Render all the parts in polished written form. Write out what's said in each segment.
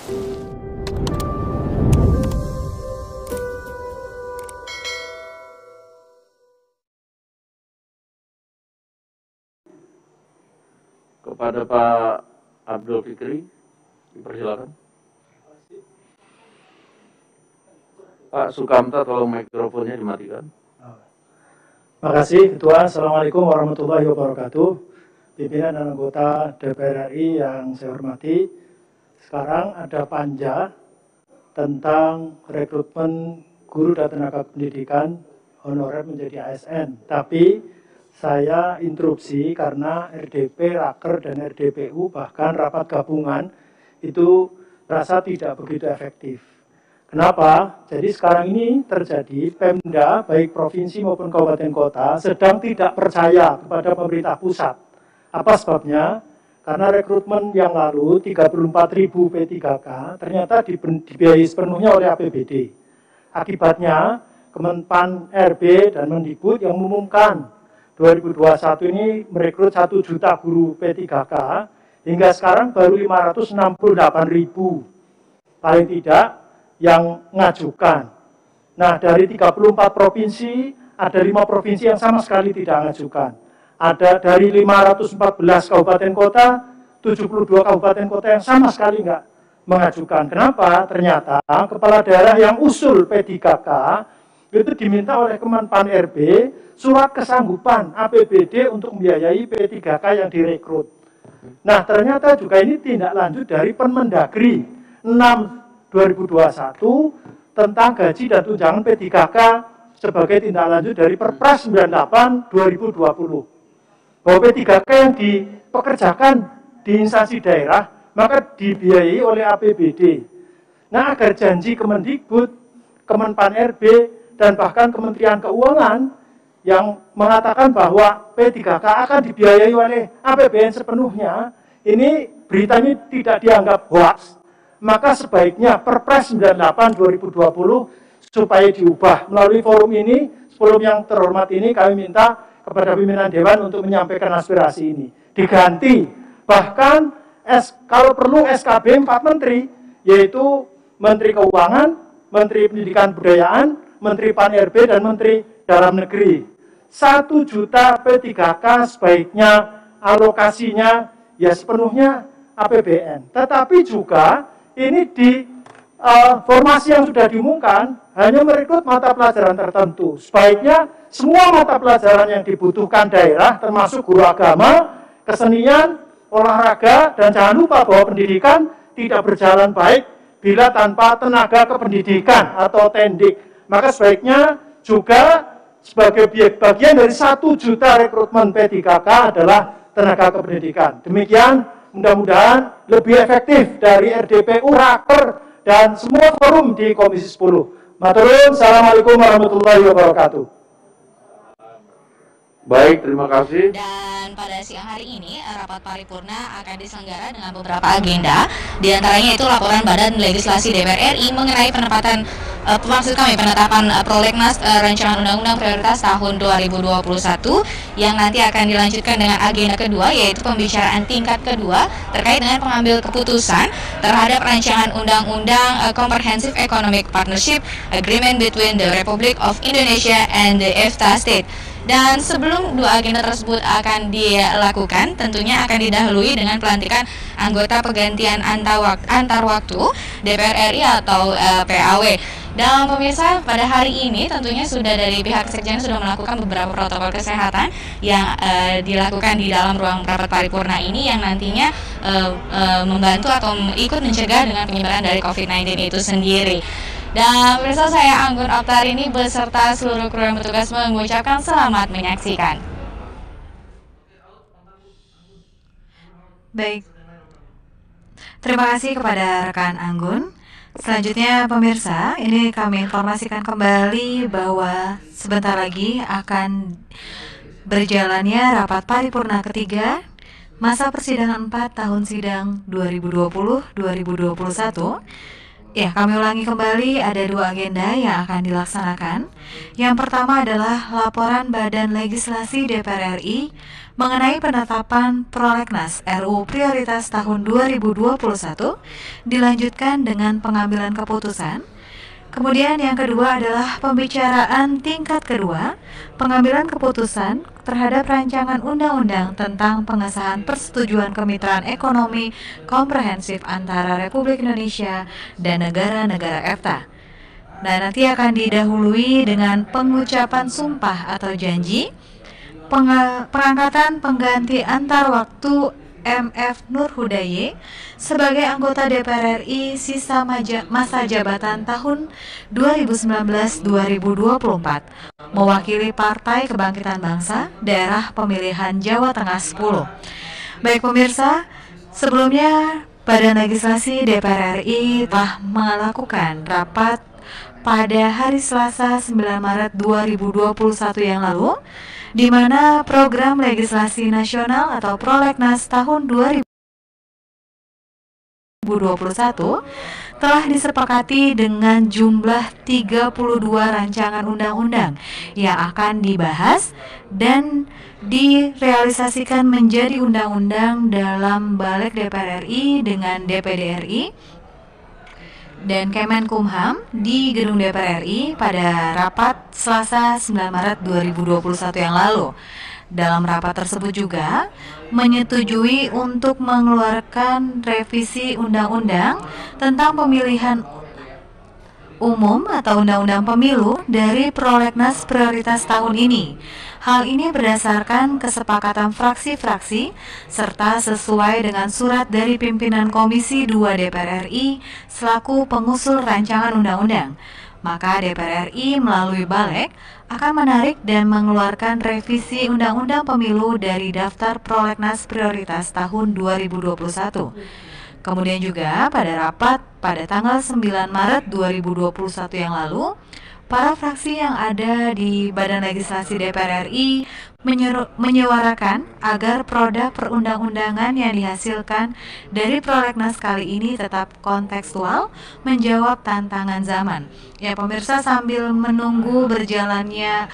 Kepada Pak Abdul Fikri, dipersilakan. Pak Sukamta, tolong mikrofonnya dimatikan. Terima kasih, Ketua. Assalamualaikum warahmatullahi wabarakatuh. Pimpinan dan anggota DPR RI yang saya hormati. Sekarang ada panja tentang rekrutmen guru dan tenaga pendidikan honorer menjadi ASN. Tapi saya interupsi karena RDP, Raker, dan RDPU bahkan rapat gabungan itu rasa tidak begitu efektif. Kenapa? Jadi sekarang ini terjadi Pemda, baik provinsi maupun kabupaten kota, sedang tidak percaya kepada pemerintah pusat. Apa sebabnya? Karena rekrutmen yang lalu 34.000 P3K ternyata dibiayai sepenuhnya oleh APBD. Akibatnya Kemenpan RB dan Mendikbud yang mengumumkan 2021 ini merekrut 1 juta guru P3K, hingga sekarang baru 568.000 paling tidak yang mengajukan. Nah, dari 34 provinsi, ada 5 provinsi yang sama sekali tidak mengajukan. Ada dari 514 kabupaten kota, 72 kabupaten kota yang sama sekali nggak mengajukan. Kenapa? Ternyata kepala daerah yang usul P3K itu diminta oleh Kemenpan RB surat kesanggupan APBD untuk membiayai P3K yang direkrut. Nah, ternyata juga ini tindak lanjut dari Permendagri 6/2021 tentang gaji dan tunjangan P3K sebagai tindak lanjut dari Perpres 98/2020. Bahwa P3K yang dipekerjakan di instansi daerah maka dibiayai oleh APBD. Nah, agar janji Kemendikbud, Kemenpan RB, dan bahkan Kementerian Keuangan yang mengatakan bahwa P3K akan dibiayai oleh APBN sepenuhnya, ini berita ini tidak dianggap hoax, maka sebaiknya Perpres 98/2020 supaya diubah. Melalui forum ini, sebelum yang terhormat ini kami minta kepada pimpinan Dewan untuk menyampaikan aspirasi ini. Diganti, bahkan kalau perlu SKB 4 menteri, yaitu Menteri Keuangan, Menteri Pendidikan Budayaan, Menteri Pan-RB, dan Menteri Dalam Negeri. 1 juta P3K sebaiknya alokasinya ya sepenuhnya APBN. Tetapi juga ini di formasi yang sudah diumumkan hanya merekrut mata pelajaran tertentu. Sebaiknya semua mata pelajaran yang dibutuhkan daerah termasuk guru agama, kesenian, olahraga, dan jangan lupa bahwa pendidikan tidak berjalan baik bila tanpa tenaga kependidikan atau tendik. Maka sebaiknya juga sebagai bagian dari 1 juta rekrutmen P3K adalah tenaga kependidikan. Demikian, mudah-mudahan lebih efektif dari RDPU, Raker, dan semua forum di Komisi 10. Maturun, Assalamualaikum warahmatullahi wabarakatuh. Baik, terima kasih. Dan pada siang hari ini rapat paripurna akan diselenggara dengan beberapa agenda. Di antaranya itu laporan Badan Legislasi DPR RI mengenai penetapan Prolegnas Rancangan Undang-Undang Prioritas tahun 2021 yang nanti akan dilanjutkan dengan agenda kedua, yaitu pembicaraan tingkat kedua terkait dengan pengambil keputusan terhadap rancangan Undang-Undang Comprehensive Economic Partnership Agreement between the Republic of Indonesia and the EFTA State. Dan sebelum dua agenda tersebut akan dilakukan, tentunya akan didahului dengan pelantikan anggota penggantian antar waktu DPR RI atau PAW. Dan pemirsa, pada hari ini tentunya sudah dari pihak Sekjen sudah melakukan beberapa protokol kesehatan yang dilakukan di dalam ruang rapat paripurna ini yang nantinya membantu atau ikut mencegah dengan penyebaran dari COVID-19 itu sendiri. Dan pemirsa, saya Anggun Oktar ini beserta seluruh kru yang bertugas mengucapkan selamat menyaksikan. Baik, terima kasih kepada rekan Anggun. Selanjutnya pemirsa, ini kami informasikan kembali bahwa sebentar lagi akan berjalannya rapat paripurna ketiga masa persidangan 4 tahun sidang 2020-2021 Ya, kami ulangi kembali, ada 2 agenda yang akan dilaksanakan. Yang pertama adalah laporan Badan Legislasi DPR RI mengenai penetapan Prolegnas RUU Prioritas tahun 2021, dilanjutkan dengan pengambilan keputusan. Kemudian yang kedua adalah pembicaraan tingkat kedua, pengambilan keputusan terhadap rancangan undang-undang tentang pengesahan persetujuan kemitraan ekonomi komprehensif antara Republik Indonesia dan negara-negara EFTA. Nah, nanti akan didahului dengan pengucapan sumpah atau janji, pengangkatan pengganti antar waktu MF Nur Hudaye sebagai anggota DPR RI sisa masa jabatan tahun 2019-2024 mewakili Partai Kebangkitan Bangsa daerah pemilihan Jawa Tengah 10. Baik pemirsa, sebelumnya Badan Legislasi DPR RI telah melakukan rapat pada hari Selasa 9 Maret 2021 yang lalu, di mana program legislasi nasional atau Prolegnas tahun 2021 telah disepakati dengan jumlah 32 rancangan undang-undang yang akan dibahas dan direalisasikan menjadi undang-undang dalam Balik DPR RI dengan DPD RI dan Kemenkumham di Gedung DPR RI pada rapat Selasa 9 Maret 2021 yang lalu. Dalam rapat tersebut juga menyetujui untuk mengeluarkan revisi undang-undang tentang pemilihan umum atau undang-undang pemilu dari Prolegnas prioritas tahun ini. Hal ini berdasarkan kesepakatan fraksi-fraksi serta sesuai dengan surat dari pimpinan Komisi 2 DPR RI selaku pengusul rancangan undang-undang. Maka DPR RI melalui Balik akan menarik dan mengeluarkan revisi Undang-Undang Pemilu dari daftar Prolegnas prioritas tahun 2021. Kemudian juga pada rapat pada tanggal 9 Maret 2021 yang lalu, para fraksi yang ada di Badan Legislasi DPR RI menyuarakan agar produk perundang-undangan yang dihasilkan dari Prolegnas kali ini tetap kontekstual, menjawab tantangan zaman. Ya pemirsa, sambil menunggu berjalannya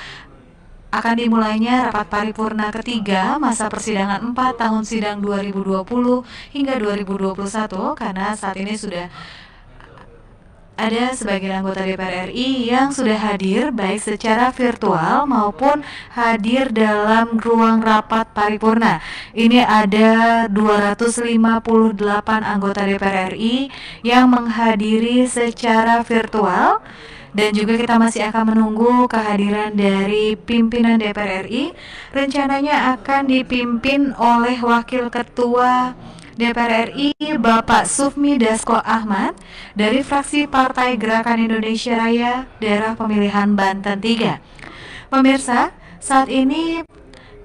akan dimulainya rapat paripurna ketiga masa persidangan 4 tahun sidang 2020 hingga 2021, karena saat ini sudah ada sebagian anggota DPR RI yang sudah hadir baik secara virtual maupun hadir dalam ruang rapat paripurna. Ini ada 258 anggota DPR RI yang menghadiri secara virtual. Dan juga kita masih akan menunggu kehadiran dari pimpinan DPR RI. Rencananya akan dipimpin oleh Wakil Ketua DPR RI Bapak Sufmi Dasko Ahmad dari fraksi Partai Gerakan Indonesia Raya daerah pemilihan Banten 3. Pemirsa, saat ini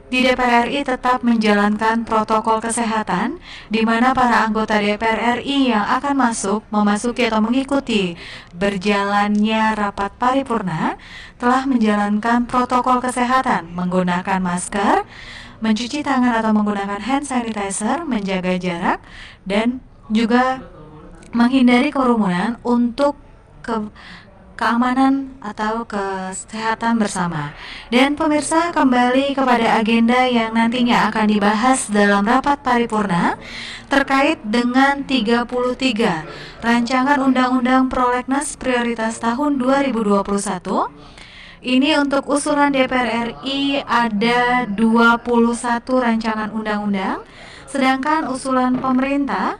di DPR RI tetap menjalankan protokol kesehatan, di mana para anggota DPR RI yang akan memasuki atau mengikuti berjalannya rapat paripurna telah menjalankan protokol kesehatan, menggunakan masker, mencuci tangan atau menggunakan hand sanitizer, menjaga jarak, dan juga menghindari kerumunan untuk keamanan atau kesehatan bersama. Dan pemirsa, kembali kepada agenda yang nantinya akan dibahas dalam rapat paripurna terkait dengan 33 rancangan undang-undang Prolegnas prioritas tahun 2021. Ini untuk usulan DPR RI ada 21 rancangan undang-undang, sedangkan usulan pemerintah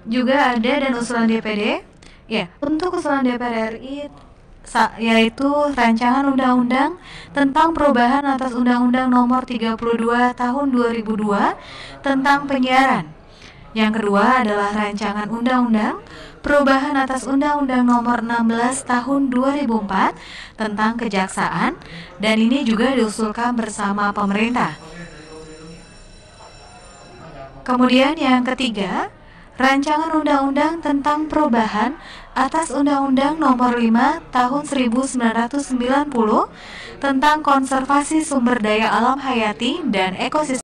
juga ada dan usulan DPD. Ya, untuk usulan DPR RI yaitu rancangan undang-undang tentang perubahan atas Undang-Undang Nomor 32 Tahun 2002 tentang penyiaran. Yang kedua adalah rancangan undang-undang perubahan atas Undang-Undang Nomor 16 Tahun 2004 tentang kejaksaan, dan ini juga diusulkan bersama pemerintah. Kemudian yang ketiga, rancangan undang-undang tentang perubahan atas Undang-Undang Nomor 5 Tahun 1990 tentang konservasi sumber daya alam hayati dan ekosistem